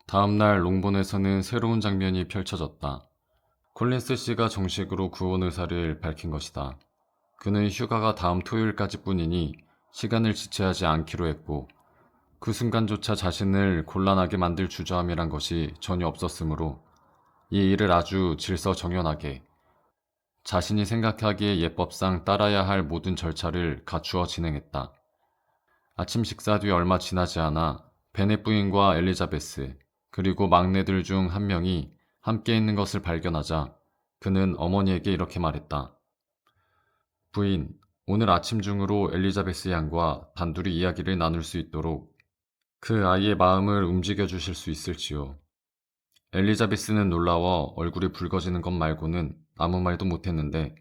다음날 롱본에서는 새로운 장면이 펼쳐졌다. 콜린스 씨가 정식으로 구원 의사를 밝힌 것이다. 그는 휴가가 다음 토요일까지 뿐이니 시간을 지체하지 않기로 했고, 그 순간조차 자신을 곤란하게 만들 주저함이란 것이 전혀 없었으므로 이 일을 아주 질서정연하게 자신이 생각하기에 예법상 따라야 할 모든 절차를 갖추어 진행했다. 아침 식사 뒤 얼마 지나지 않아 베넷 부인과 엘리자베스, 그리고 막내들 중 한 명이 함께 있는 것을 발견하자 그는 어머니에게 이렇게 말했다. 부인, 오늘 아침 중으로 엘리자베스 양과 단둘이 이야기를 나눌 수 있도록 그 아이의 마음을 움직여 주실 수 있을지요. 엘리자베스는 놀라워 얼굴이 붉어지는 것 말고는 아무 말도 못했는데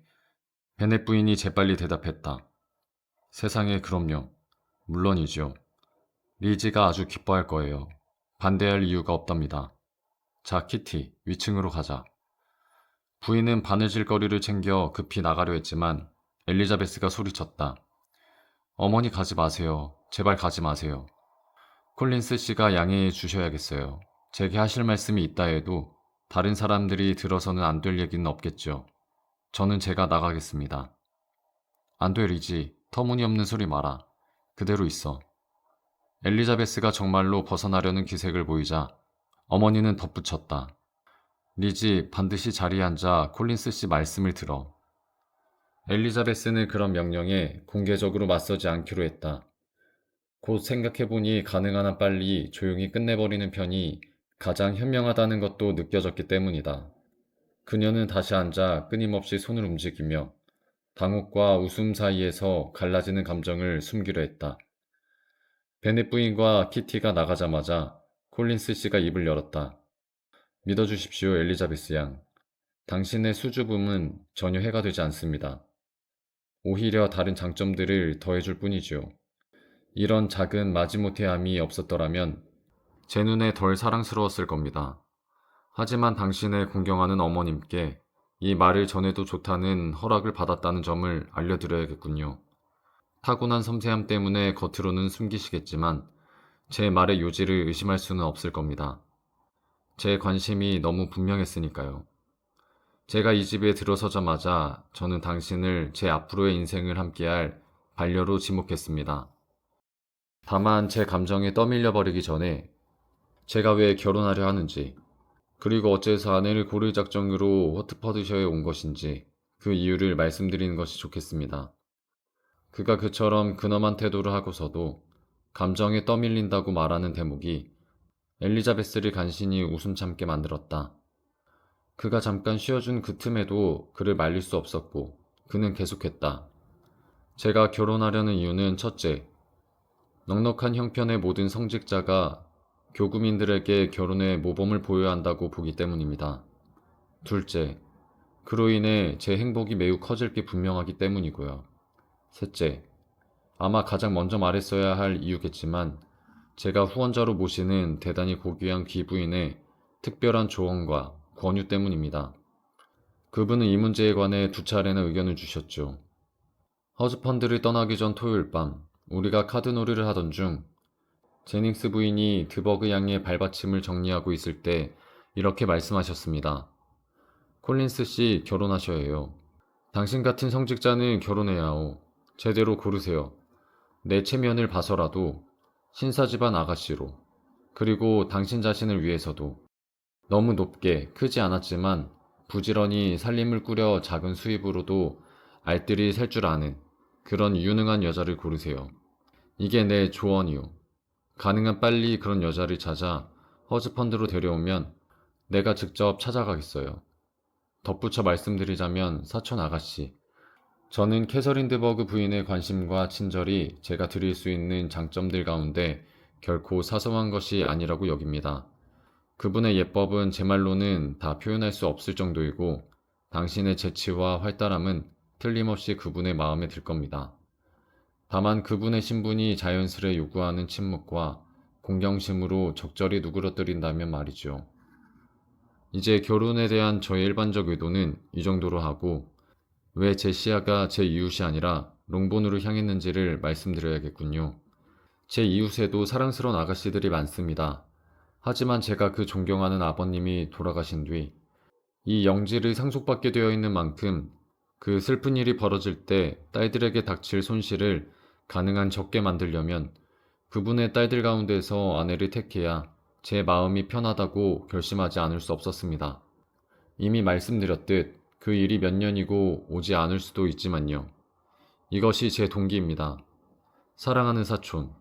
베넷 부인이 재빨리 대답했다. 세상에 그럼요. 물론이죠. 리지가 아주 기뻐할 거예요. 반대할 이유가 없답니다. 자, 키티, 위층으로 가자. 부인은 바느질거리를 챙겨 급히 나가려 했지만 엘리자베스가 소리쳤다. 어머니 가지 마세요. 제발 가지 마세요. 콜린스 씨가 양해해 주셔야겠어요. 제게 하실 말씀이 있다 해도 다른 사람들이 들어서는 안 될 얘기는 없겠죠. 저는 제가 나가겠습니다. 안 돼, 리지. 터무니없는 소리 마라. 그대로 있어. 엘리자베스가 정말로 벗어나려는 기색을 보이자 어머니는 덧붙였다. 리지, 반드시 자리에 앉아 콜린스 씨 말씀을 들어. 엘리자베스는 그런 명령에 공개적으로 맞서지 않기로 했다. 곧 생각해보니 가능한 한 빨리 조용히 끝내버리는 편이 가장 현명하다는 것도 느껴졌기 때문이다. 그녀는 다시 앉아 끊임없이 손을 움직이며 당혹과 웃음 사이에서 갈라지는 감정을 숨기려 했다. 베넷 부인과 키티가 나가자마자 콜린스 씨가 입을 열었다. 믿어주십시오, 엘리자베스 양. 당신의 수줍음은 전혀 해가 되지 않습니다. 오히려 다른 장점들을 더해줄 뿐이죠. 이런 작은 마지못해함이 없었더라면 제 눈에 덜 사랑스러웠을 겁니다. 하지만 당신의 공경하는 어머님께 이 말을 전해도 좋다는 허락을 받았다는 점을 알려드려야겠군요. 타고난 섬세함 때문에 겉으로는 숨기시겠지만 제 말의 요지를 의심할 수는 없을 겁니다. 제 관심이 너무 분명했으니까요. 제가 이 집에 들어서자마자 저는 당신을 제 앞으로의 인생을 함께할 반려로 지목했습니다. 다만 제 감정에 떠밀려 버리기 전에 제가 왜 결혼하려 하는지, 그리고 어째서 아내를 고를 작정으로 허트퍼드셔에 온 것인지 그 이유를 말씀드리는 것이 좋겠습니다. 그가 그처럼 근엄한 태도를 하고서도 감정에 떠밀린다고 말하는 대목이 엘리자베스를 간신히 웃음 참게 만들었다. 그가 잠깐 쉬어준 그 틈에도 그를 말릴 수 없었고 그는 계속했다. 제가 결혼하려는 이유는 첫째, 넉넉한 형편의 모든 성직자가 교구민들에게 결혼의 모범을 보여야 한다고 보기 때문입니다. 둘째, 그로 인해 제 행복이 매우 커질 게 분명하기 때문이고요. 셋째, 아마 가장 먼저 말했어야 할 이유겠지만 제가 후원자로 모시는 대단히 고귀한 귀부인의 특별한 조언과 권유 때문입니다. 그분은 이 문제에 관해 두 차례나 의견을 주셨죠. 허즈펀드를 떠나기 전 토요일 밤 우리가 카드놀이를 하던 중 제닝스 부인이 드버그 양의 발받침을 정리하고 있을 때 이렇게 말씀하셨습니다. 콜린스 씨 결혼하셔야 해요. 당신 같은 성직자는 결혼해야 하오. 제대로 고르세요. 내 체면을 봐서라도 신사 집안 아가씨로, 그리고 당신 자신을 위해서도 너무 높게 크지 않았지만 부지런히 살림을 꾸려 작은 수입으로도 알뜰히 살 줄 아는 그런 유능한 여자를 고르세요. 이게 내 조언이요. 가능한 빨리 그런 여자를 찾아 허즈펀드로 데려오면 내가 직접 찾아가겠어요. 덧붙여 말씀드리자면 사촌 아가씨, 저는 캐서린드버그 부인의 관심과 친절이 제가 드릴 수 있는 장점들 가운데 결코 사소한 것이 아니라고 여깁니다. 그분의 예법은 제 말로는 다 표현할 수 없을 정도이고 당신의 재치와 활달함은 틀림없이 그분의 마음에 들 겁니다. 다만 그분의 신분이 자연스레 요구하는 침묵과 공경심으로 적절히 누그러뜨린다면 말이죠. 이제 결혼에 대한 저의 일반적 의도는 이 정도로 하고 왜 제 시야가 제 이웃이 아니라 롱본으로 향했는지를 말씀드려야겠군요. 제 이웃에도 사랑스러운 아가씨들이 많습니다. 하지만 제가 그 존경하는 아버님이 돌아가신 뒤 이 영지를 상속받게 되어 있는 만큼 그 슬픈 일이 벌어질 때 딸들에게 닥칠 손실을 가능한 적게 만들려면 그분의 딸들 가운데서 아내를 택해야 제 마음이 편하다고 결심하지 않을 수 없었습니다. 이미 말씀드렸듯 그 일이 몇 년이고 오지 않을 수도 있지만요. 이것이 제 동기입니다. 사랑하는 사촌,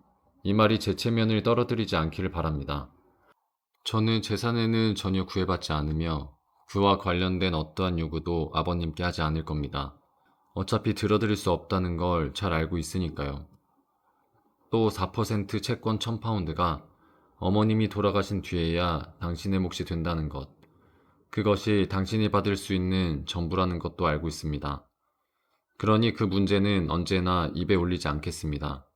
이 말이 제 체면을 떨어뜨리지 않기를 바랍니다. 저는 재산에는 전혀 구애받지 않으며 그와 관련된 어떠한 요구도 아버님께 하지 않을 겁니다. 어차피 들어드릴 수 없다는 걸 잘 알고 있으니까요. 또 4% 채권 1000파운드가 어머님이 돌아가신 뒤에야 당신의 몫이 된다는 것. 그것이 당신이 받을 수 있는 전부라는 것도 알고 있습니다. 그러니 그 문제는 언제나 입에 올리지 않겠습니다.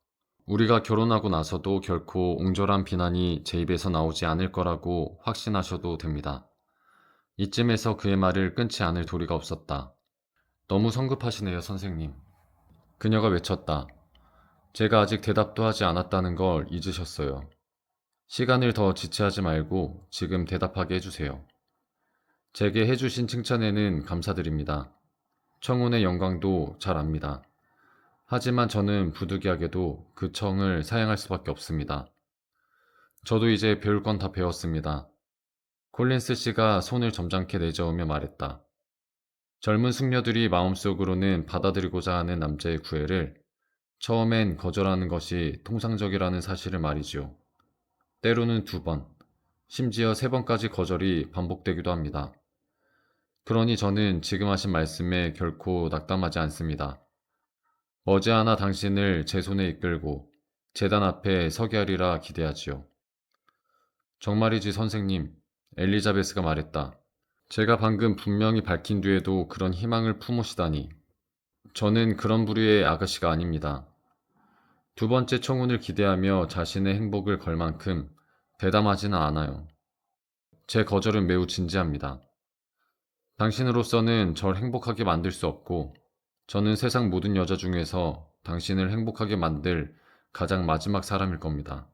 우리가 결혼하고 나서도 결코 옹졸한 비난이 제 입에서 나오지 않을 거라고 확신하셔도 됩니다. 이쯤에서 그의 말을 끊지 않을 도리가 없었다. 너무 성급하시네요, 선생님. 그녀가 외쳤다. 제가 아직 대답도 하지 않았다는 걸 잊으셨어요. 시간을 더 지체하지 말고 지금 대답하게 해주세요. 제게 해주신 칭찬에는 감사드립니다. 청혼의 영광도 잘 압니다. 하지만 저는 부득이하게도 그 청을 사양할 수밖에 없습니다. 저도 이제 배울 건 다 배웠습니다. 콜린스 씨가 손을 점잖게 내저으며 말했다. 젊은 숙녀들이 마음속으로는 받아들이고자 하는 남자의 구애를 처음엔 거절하는 것이 통상적이라는 사실을 말이지요. 때로는 2번, 심지어 3번까지 거절이 반복되기도 합니다. 그러니 저는 지금 하신 말씀에 결코 낙담하지 않습니다. 머지않아 당신을 제 손에 이끌고 재단 앞에 서게 하리라 기대하지요. 정말이지 선생님, 엘리자베스가 말했다. 제가 방금 분명히 밝힌 뒤에도 그런 희망을 품으시다니. 저는 그런 부류의 아가씨가 아닙니다. 2번째 청혼을 기대하며 자신의 행복을 걸 만큼 대담하지는 않아요. 제 거절은 매우 진지합니다. 당신으로서는 절 행복하게 만들 수 없고 저는 세상 모든 여자 중에서 당신을 행복하게 만들 가장 마지막 사람일 겁니다.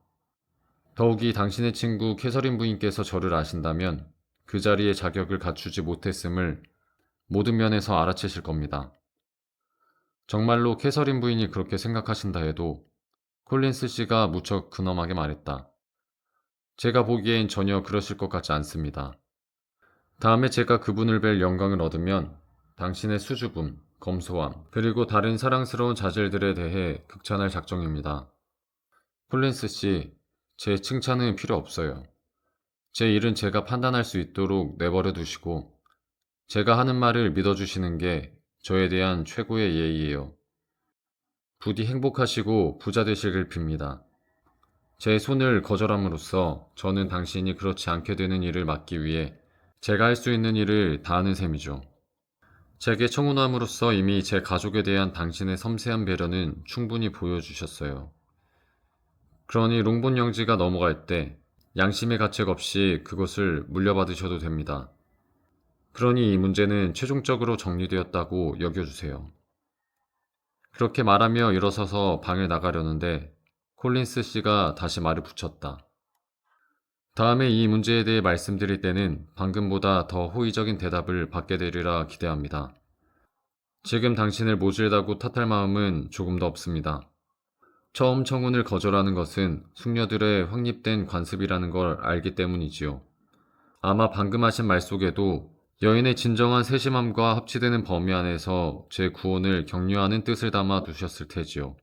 더욱이 당신의 친구 캐서린 부인께서 저를 아신다면 그 자리에 자격을 갖추지 못했음을 모든 면에서 알아채실 겁니다. 정말로 캐서린 부인이 그렇게 생각하신다 해도 콜린스 씨가 무척 근엄하게 말했다. 제가 보기엔 전혀 그러실 것 같지 않습니다. 다음에 제가 그분을 뵐 영광을 얻으면 당신의 수줍음, 검소함, 그리고 다른 사랑스러운 자질들에 대해 극찬할 작정입니다. 콜린스 씨, 제 칭찬은 필요 없어요. 제 일은 제가 판단할 수 있도록 내버려 두시고 제가 하는 말을 믿어주시는 게 저에 대한 최고의 예의예요. 부디 행복하시고 부자 되시길 빕니다. 제 손을 거절함으로써 저는 당신이 그렇지 않게 되는 일을 막기 위해 제가 할 수 있는 일을 다하는 셈이죠. 제게 청혼함으로써 이미 제 가족에 대한 당신의 섬세한 배려는 충분히 보여주셨어요. 그러니 롱본 영지가 넘어갈 때 양심의 가책 없이 그것을 물려받으셔도 됩니다. 그러니 이 문제는 최종적으로 정리되었다고 여겨주세요. 그렇게 말하며 일어서서 방을 나가려는데 콜린스 씨가 다시 말을 붙였다. 다음에 이 문제에 대해 말씀드릴 때는 방금보다 더 호의적인 대답을 받게 되리라 기대합니다. 지금 당신을 모질다고 탓할 마음은 조금도 없습니다. 처음 청혼을 거절하는 것은 숙녀들의 확립된 관습이라는 걸 알기 때문이지요. 아마 방금 하신 말 속에도 여인의 진정한 세심함과 합치되는 범위 안에서 제 구원을 격려하는 뜻을 담아 두셨을 테지요.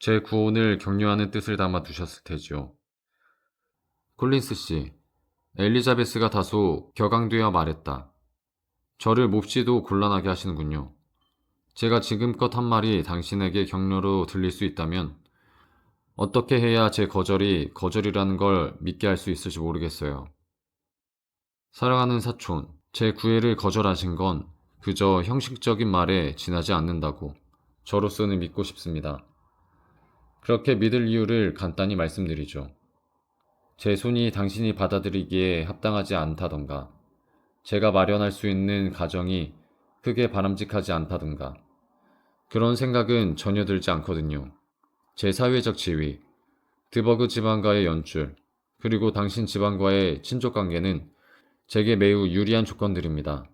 제 구원을 격려하는 뜻을 담아 두셨을 테지요. 콜린스 씨, 엘리자베스가 다소 격앙되어 말했다. 저를 몹시도 곤란하게 하시는군요. 제가 지금껏 한 말이 당신에게 격려로 들릴 수 있다면 어떻게 해야 제 거절이 거절이라는 걸 믿게 할 수 있을지 모르겠어요. 사랑하는 사촌, 제 구애를 거절하신 건 그저 형식적인 말에 지나지 않는다고 저로서는 믿고 싶습니다. 그렇게 믿을 이유를 간단히 말씀드리죠. 제 손이 당신이 받아들이기에 합당하지 않다던가, 제가 마련할 수 있는 가정이 크게 바람직하지 않다던가, 그런 생각은 전혀 들지 않거든요. 제 사회적 지위, 드버그 지방과의 연출, 그리고 당신 집안과의 친족 관계는 제게 매우 유리한 조건들입니다.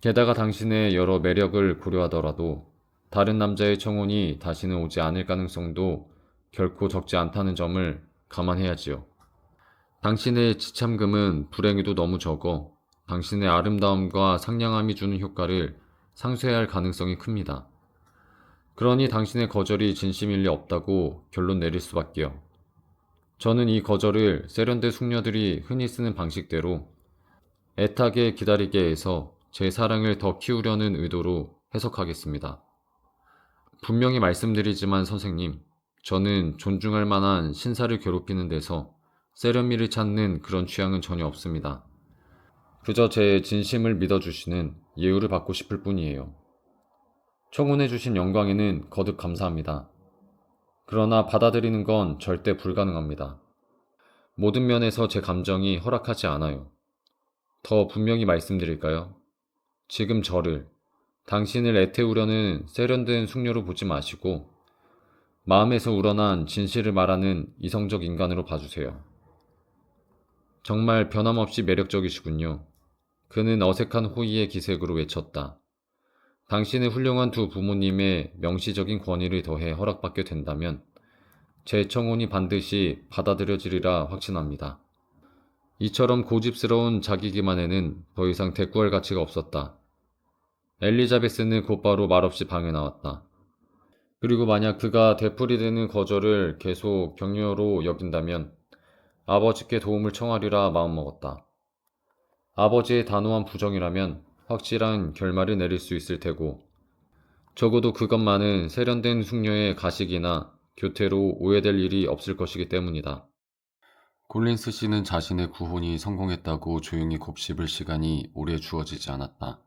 게다가 당신의 여러 매력을 고려하더라도 다른 남자의 청혼이 다시는 오지 않을 가능성도 결코 적지 않다는 점을 감안해야지요. 당신의 지참금은 불행히도 너무 적어 당신의 아름다움과 상냥함이 주는 효과를 상쇄할 가능성이 큽니다. 그러니 당신의 거절이 진심일 리 없다고 결론 내릴 수밖에요. 저는 이 거절을 세련된 숙녀들이 흔히 쓰는 방식대로 애타게 기다리게 해서 제 사랑을 더 키우려는 의도로 해석하겠습니다. 분명히 말씀드리지만 선생님, 저는 존중할 만한 신사를 괴롭히는 데서 세련미를 찾는 그런 취향은 전혀 없습니다. 그저 제 진심을 믿어주시는 예우를 받고 싶을 뿐이에요. 청혼해주신 영광에는 거듭 감사합니다. 그러나 받아들이는 건 절대 불가능합니다. 모든 면에서 제 감정이 허락하지 않아요. 더 분명히 말씀드릴까요? 지금 저를, 당신을 애태우려는 세련된 숙녀로 보지 마시고 마음에서 우러난 진실을 말하는 이성적 인간으로 봐주세요. 정말 변함없이 매력적이시군요. 그는 어색한 호의의 기색으로 외쳤다. 당신의 훌륭한 두 부모님의 명시적인 권위를 더해 허락받게 된다면 제 청혼이 반드시 받아들여지리라 확신합니다. 이처럼 고집스러운 자기 기만에는 더 이상 대꾸할 가치가 없었다. 엘리자베스는 곧바로 말없이 방에 나왔다. 그리고 만약 그가 되풀이되는 거절을 계속 격려로 여긴다면 아버지께 도움을 청하리라 마음먹었다. 아버지의 단호한 부정이라면 확실한 결말을 내릴 수 있을 테고 적어도 그것만은 세련된 숙녀의 가식이나 교태로 오해될 일이 없을 것이기 때문이다. 콜린스 씨는 자신의 구혼이 성공했다고 조용히 곱씹을 시간이 오래 주어지지 않았다.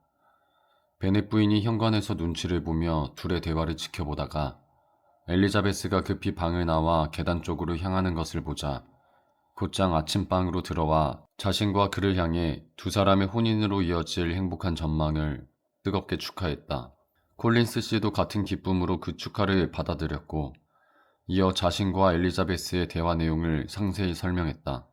베넷 부인이 현관에서 눈치를 보며 둘의 대화를 지켜보다가 엘리자베스가 급히 방을 나와 계단 쪽으로 향하는 것을 보자 곧장 아침방으로 들어와 자신과 그를 향해 두 사람의 혼인으로 이어질 행복한 전망을 뜨겁게 축하했다. 콜린스 씨도 같은 기쁨으로 그 축하를 받아들였고 이어 자신과 엘리자베스의 대화 내용을 상세히 설명했다.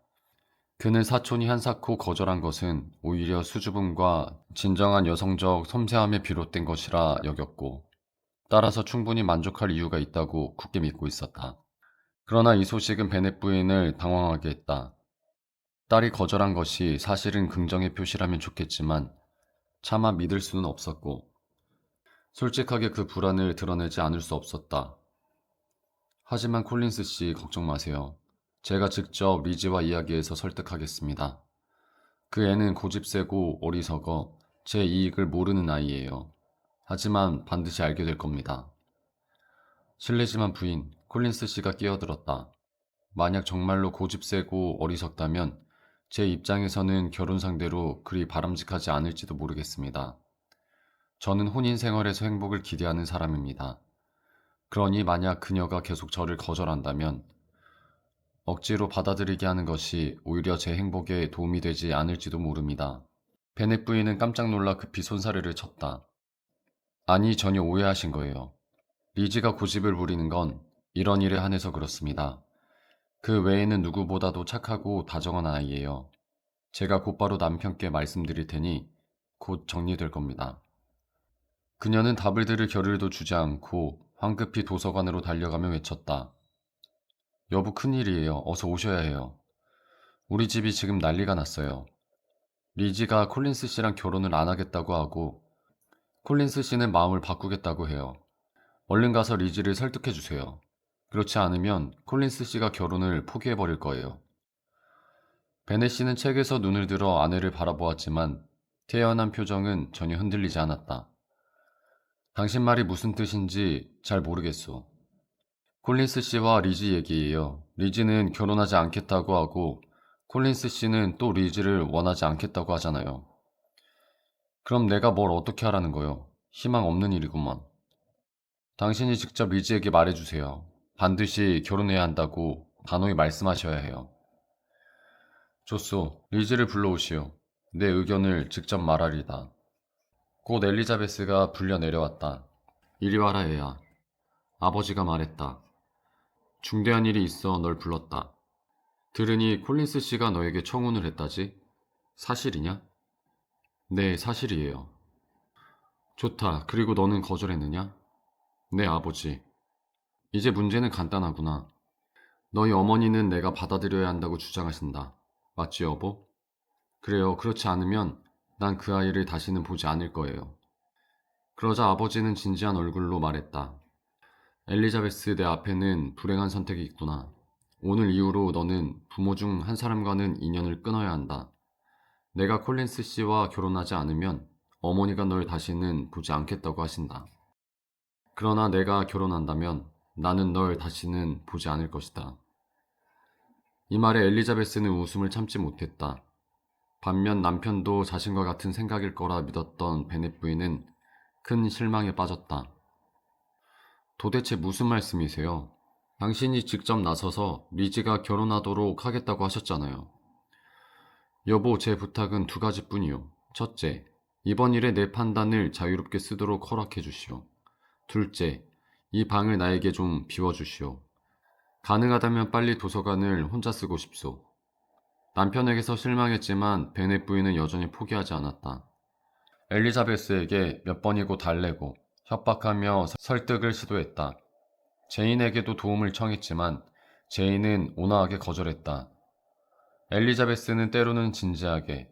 그는 사촌이 한사코 거절한 것은 오히려 수줍음과 진정한 여성적 섬세함에 비롯된 것이라 여겼고 따라서 충분히 만족할 이유가 있다고 굳게 믿고 있었다. 그러나 이 소식은 베넷 부인을 당황하게 했다. 딸이 거절한 것이 사실은 긍정의 표시라면 좋겠지만 차마 믿을 수는 없었고 솔직하게 그 불안을 드러내지 않을 수 없었다. 하지만 콜린스 씨 걱정 마세요. 제가 직접 리지와 이야기해서 설득하겠습니다. 그 애는 고집세고 어리석어 제 이익을 모르는 아이예요. 하지만 반드시 알게 될 겁니다. 실례지만 부인, 콜린스 씨가 끼어들었다. 만약 정말로 고집세고 어리석다면 제 입장에서는 결혼 상대로 그리 바람직하지 않을지도 모르겠습니다. 저는 혼인 생활에서 행복을 기대하는 사람입니다. 그러니 만약 그녀가 계속 저를 거절한다면 억지로 받아들이게 하는 것이 오히려 제 행복에 도움이 되지 않을지도 모릅니다. 베넷 부인은 깜짝 놀라 급히 손사래를 쳤다. 아니, 전혀 오해하신 거예요. 리지가 고집을 부리는 건 이런 일에 한해서 그렇습니다. 그 외에는 누구보다도 착하고 다정한 아이예요. 제가 곧바로 남편께 말씀드릴 테니 곧 정리될 겁니다. 그녀는 답을 들을 겨를도 주지 않고 황급히 도서관으로 달려가며 외쳤다. 여보, 큰일이에요. 어서 오셔야 해요. 우리 집이 지금 난리가 났어요. 리지가 콜린스 씨랑 결혼을 안 하겠다고 하고 콜린스 씨는 마음을 바꾸겠다고 해요. 얼른 가서 리지를 설득해 주세요. 그렇지 않으면 콜린스 씨가 결혼을 포기해버릴 거예요. 베넷 씨는 책에서 눈을 들어 아내를 바라보았지만 태연한 표정은 전혀 흔들리지 않았다. 당신 말이 무슨 뜻인지 잘 모르겠소. 콜린스 씨와 리지 얘기예요. 리지는 결혼하지 않겠다고 하고 콜린스 씨는 또 리지를 원하지 않겠다고 하잖아요. 그럼 내가 뭘 어떻게 하라는 거요? 희망 없는 일이구먼. 당신이 직접 리지에게 말해주세요. 반드시 결혼해야 한다고 단호히 말씀하셔야 해요. 좋소. 리지를 불러오시오. 내 의견을 직접 말하리다. 곧 엘리자베스가 불려 내려왔다. 이리 와라, 애야. 아버지가 말했다. 중대한 일이 있어 널 불렀다. 들으니 콜린스 씨가 너에게 청혼을 했다지? 사실이냐? 네, 사실이에요. 좋다. 그리고 너는 거절했느냐? 네, 아버지. 이제 문제는 간단하구나. 너희 어머니는 내가 받아들여야 한다고 주장하신다. 맞지, 여보? 그래요. 그렇지 않으면 난 그 아이를 다시는 보지 않을 거예요. 그러자 아버지는 진지한 얼굴로 말했다. 엘리자베스, 내 앞에는 불행한 선택이 있구나. 오늘 이후로 너는 부모 중 한 사람과는 인연을 끊어야 한다. 내가 콜린스 씨와 결혼하지 않으면 어머니가 널 다시는 보지 않겠다고 하신다. 그러나 내가 결혼한다면 나는 널 다시는 보지 않을 것이다. 이 말에 엘리자베스는 웃음을 참지 못했다. 반면 남편도 자신과 같은 생각일 거라 믿었던 베넷 부인은 큰 실망에 빠졌다. 도대체 무슨 말씀이세요? 당신이 직접 나서서 리지가 결혼하도록 하겠다고 하셨잖아요. 여보, 제 부탁은 두 가지뿐이요. 첫째, 이번 일에 내 판단을 자유롭게 쓰도록 허락해 주시오. 둘째, 이 방을 나에게 좀 비워주시오. 가능하다면 빨리 도서관을 혼자 쓰고 싶소. 남편에게서 실망했지만 베넷 부인은 여전히 포기하지 않았다. 엘리자베스에게 몇 번이고 달래고 협박하며 설득을 시도했다. 제인에게도 도움을 청했지만 제인은 온화하게 거절했다. 엘리자베스는 때로는 진지하게,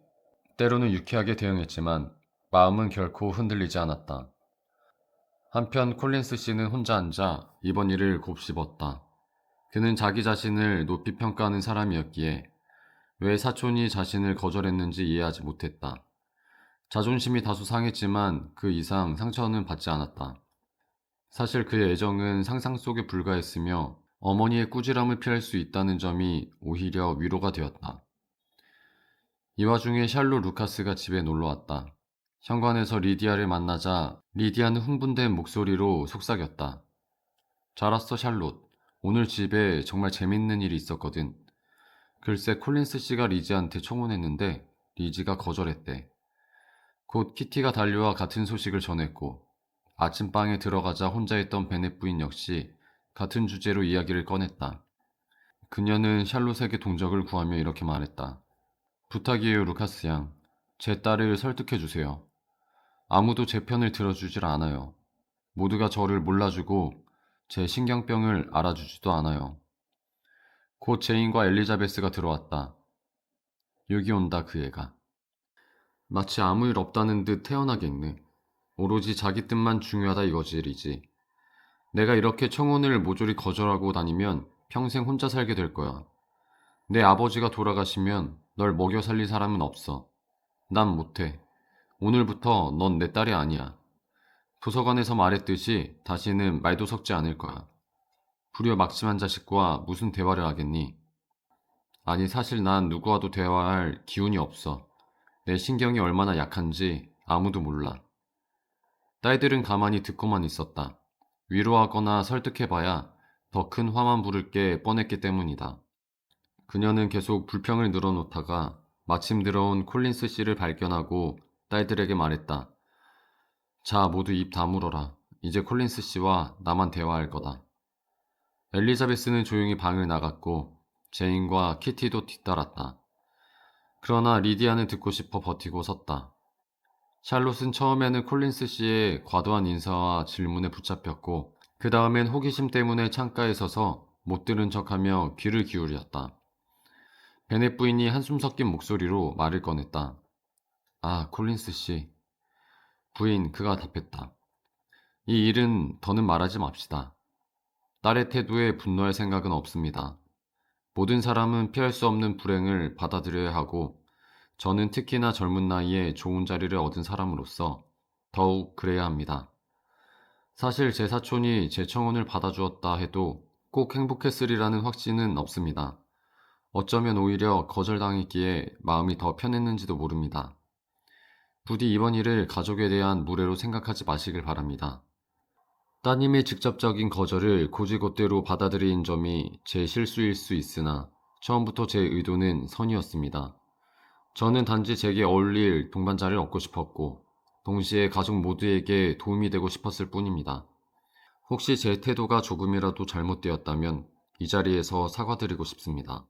때로는 유쾌하게 대응했지만 마음은 결코 흔들리지 않았다. 한편 콜린스 씨는 혼자 앉아 이번 일을 곱씹었다. 그는 자기 자신을 높이 평가하는 사람이었기에 왜 사촌이 자신을 거절했는지 이해하지 못했다. 자존심이 다소 상했지만 그 이상 상처는 받지 않았다. 사실 그의 애정은 상상 속에 불과했으며 어머니의 꾸지람을 피할 수 있다는 점이 오히려 위로가 되었다. 이 와중에 샬롯 루카스가 집에 놀러왔다. 현관에서 리디아를 만나자 리디아는 흥분된 목소리로 속삭였다. 잘 왔어, 샬롯. 오늘 집에 정말 재밌는 일이 있었거든. 글쎄 콜린스 씨가 리지한테 청혼했는데 리지가 거절했대. 곧 키티가 달려와 같은 소식을 전했고 아침방에 들어가자 혼자 있던 베넷 부인 역시 같은 주제로 이야기를 꺼냈다. 그녀는 샬롯에게 동적을 구하며 이렇게 말했다. 부탁이에요, 루카스 양. 제 딸을 설득해 주세요. 아무도 제 편을 들어주질 않아요. 모두가 저를 몰라주고 제 신경병을 알아주지도 않아요. 곧 제인과 엘리자베스가 들어왔다. 여기 온다, 그 애가. 마치 아무 일 없다는 듯 태연하겠네. 오로지 자기 뜻만 중요하다 이거지, 리지. 내가 이렇게 청혼을 모조리 거절하고 다니면 평생 혼자 살게 될 거야. 내 아버지가 돌아가시면 널 먹여 살릴 사람은 없어. 난 못해. 오늘부터 넌 내 딸이 아니야. 도서관에서 말했듯이 다시는 말도 섞지 않을 거야. 불효막심한 자식과 무슨 대화를 하겠니? 아니, 사실 난 누구와도 대화할 기운이 없어. 내 신경이 얼마나 약한지 아무도 몰라. 딸들은 가만히 듣고만 있었다. 위로하거나 설득해봐야 더 큰 화만 부를 게 뻔했기 때문이다. 그녀는 계속 불평을 늘어놓다가 마침 들어온 콜린스 씨를 발견하고 딸들에게 말했다. 자, 모두 입 다물어라. 이제 콜린스 씨와 나만 대화할 거다. 엘리자베스는 조용히 방을 나갔고 제인과 키티도 뒤따랐다. 그러나 리디아는 듣고 싶어 버티고 섰다. 샬롯은 처음에는 콜린스 씨의 과도한 인사와 질문에 붙잡혔고 그 다음엔 호기심 때문에 창가에 서서 못 들은 척하며 귀를 기울였다. 베넷 부인이 한숨 섞인 목소리로 말을 꺼냈다. 아, 콜린스 씨. 부인, 그가 답했다. 이 일은 더는 말하지 맙시다. 딸의 태도에 분노할 생각은 없습니다. 모든 사람은 피할 수 없는 불행을 받아들여야 하고 저는 특히나 젊은 나이에 좋은 자리를 얻은 사람으로서 더욱 그래야 합니다. 사실 제 사촌이 제 청혼을 받아주었다 해도 꼭 행복했으리라는 확신은 없습니다. 어쩌면 오히려 거절당했기에 마음이 더 편했는지도 모릅니다. 부디 이번 일을 가족에 대한 무례로 생각하지 마시길 바랍니다. 따님의 직접적인 거절을 곧이곧대로 받아들인 점이 제 실수일 수 있으나 처음부터 제 의도는 선이었습니다. 저는 단지 제게 어울릴 동반자를 얻고 싶었고 동시에 가족 모두에게 도움이 되고 싶었을 뿐입니다. 혹시 제 태도가 조금이라도 잘못되었다면 이 자리에서 사과드리고 싶습니다.